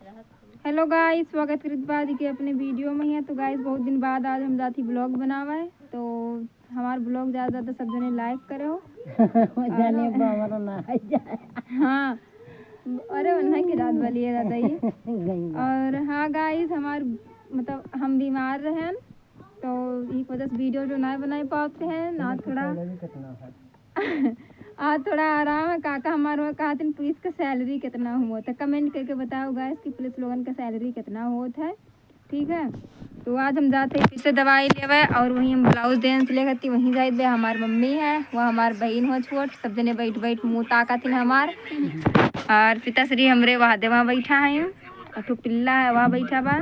Hello guys, स्वागत करत बाद के अपने वीडियो में है। तो गाइस बहुत दिन बाद आज हम जाती ब्लॉग बनावा है, तो हमार ब्लॉग ज़्यादा तो सब जने लाइक करो जाने हमारा ना है हाँ, अरे वन्ना की रात वाली है दादा ये। और हाँ गाइस, हमार मतलब हम बीमार रहे तो एक वजह से वीडियो जो नहीं बना पाते हैं ना, थोड़ा आज थोड़ा आराम है। काका हमारे कहा थे पुलिस का सैलरी कितना हुआ था, कमेंट करके बताओ गाइस कि पुलिस लोगन का सैलरी कितना होता है, ठीक है। तो आज हम जाते हैं फिर से दवाई लेवे और वहीं हम ब्लाउज देने से लेकर वहीं जाए बे। हमारी मम्मी है, वह हमार बहन हो छोट, सब जने बैठ बैठ मुँह ताका थी हमार। और पिताश्री हमरे वहाँ दे वहाँ बैठा है और तो पिल्ला है वहाँ बैठा बा।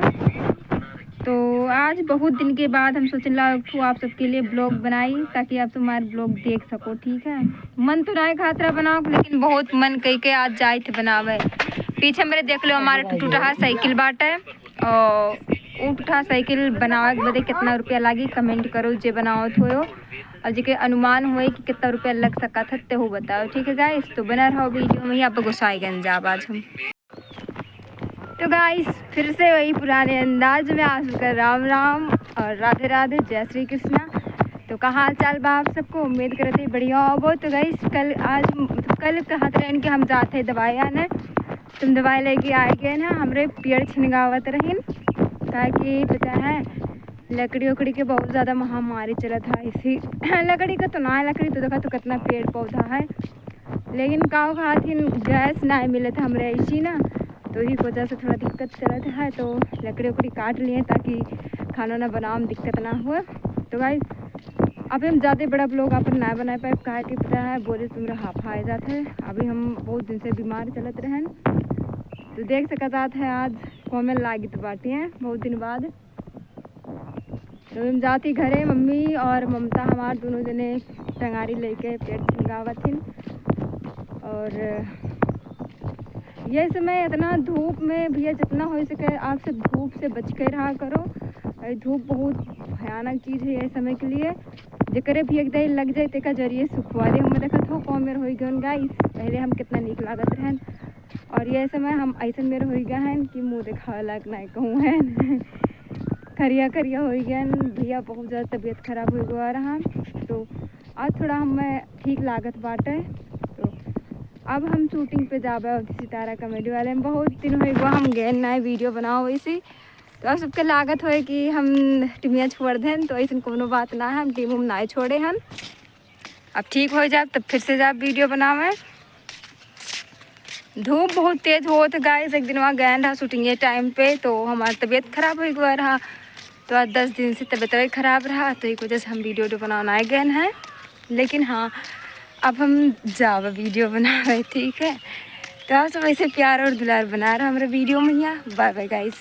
तो आज बहुत दिन के बाद हम सोचला आप सबके लिए ब्लॉग बनाई ताकि आप तुम्हारे ब्लॉग देख सको, ठीक है। मन तो नहीं खातरा बनाओ, लेकिन बहुत मन कह के आज जाए थे बनावे। पीछे मेरे देख लो हमारे टूटा साइकिल बाटे और टूटा साइकिल बनावे के बदे कितना रुपया लागी कमेंट करो जे बनाओ हो और जे अनुमान हुए कि कितना रुपया लग सका था ते हो बताओ, ठीक है गाइस। तो बना रहो वीडियो में, यहाँ पर गुस्साई गंजाब आज हम। तो गाइस फिर से वही पुराने अंदाज में आप सबका राम राम और राधे राधे, जय श्री कृष्णा। तो क्या हाल चाल बा आप सबको, उम्मीद करते हैं बढ़िया हो। तो गाइस कल कहा ट्रेन के हम जाते दवाई आने, तुम दवाई लेके आए गए ना, हमरे पेड़ छिनगावत रहीन ताकि पता है लकड़ी उकड़ी के बहुत ज़्यादा महामारी चला था इसी लकड़ी का तो ना, लकड़ी तो देखा तो कितना पेड़ पौधा है, लेकिन काव खातिर गैस नहीं मिले था हमरे ऐसी ना, तो इसी वजह से थोड़ा दिक्कत चलता है। तो लकड़ी उकड़ी काट लिए ताकि खाना ना बनाओ में दिक्कत ना हो। तो भाई अभी हम ज़्यादा बड़ा ब्लॉग अपन ना बना पाए, कहा कि पता है बोले तुम हाफ आ जाते हैं। अभी हम बहुत दिन से बीमार चलते रहें, तो देख सकता है आज कॉमेल लागी तो बाटी हैं बहुत दिन बाद। तो हम जाती घरे, मम्मी और ममता हमारे दोनों जने टंगारी लेके पेड़ छिंगावत थी। और ये समय इतना धूप में भैया जितना हो सके आप सब धूप से बच के रहा करो। धूप बहुत भयानक चीज़ है ये समय के लिए, जेकरे भी एक दिन लग जाए तेका जरिए सुखवा दे। हम देखा हो कौन मेरे हो गए गाइस, पहले हम कितना नीक लागत रहन और ये समय हम ऐसा मेरे हो गए हैं कि मुँह दिखावे लायक नहीं कहूँ है खरिया खरिया हो गया भैया, बहुत ज़्यादा तबीयत खराब हो गया रहा। तो आज थोड़ा हमें ठीक लागत बाटे। तो अब हम शूटिंग पे जाबे सितारा कॉमेडी वाले में, बहुत दिन हो गया हम गए नए वीडियो बनाओ वैसे। तो अब सबके लागत हो कि हम टीमिया छोड़ दें, तो ऐसा कोनो बात ना है, हम टीम हम ना छोड़े हम। अब ठीक हो जाए तब फिर से जाए वीडियो बनावे। धूप बहुत तेज हो तो गाइस एक दिन वहाँ गए रहा शूटिंग के टाइम पे, तो हमारी तबीयत खराब हो गया रहा। तो आज 10 दिन से तबीयत खराब रहा, तो एक वजह से हम वीडियो बनाना आए गए हैं। लेकिन हाँ अब हम जावे वीडियो बना रहे, ठीक है। तो आप सब ऐसे प्यार और दुलार बना रहे हमारे वीडियो में। यहाँ बाय बाय गाइस।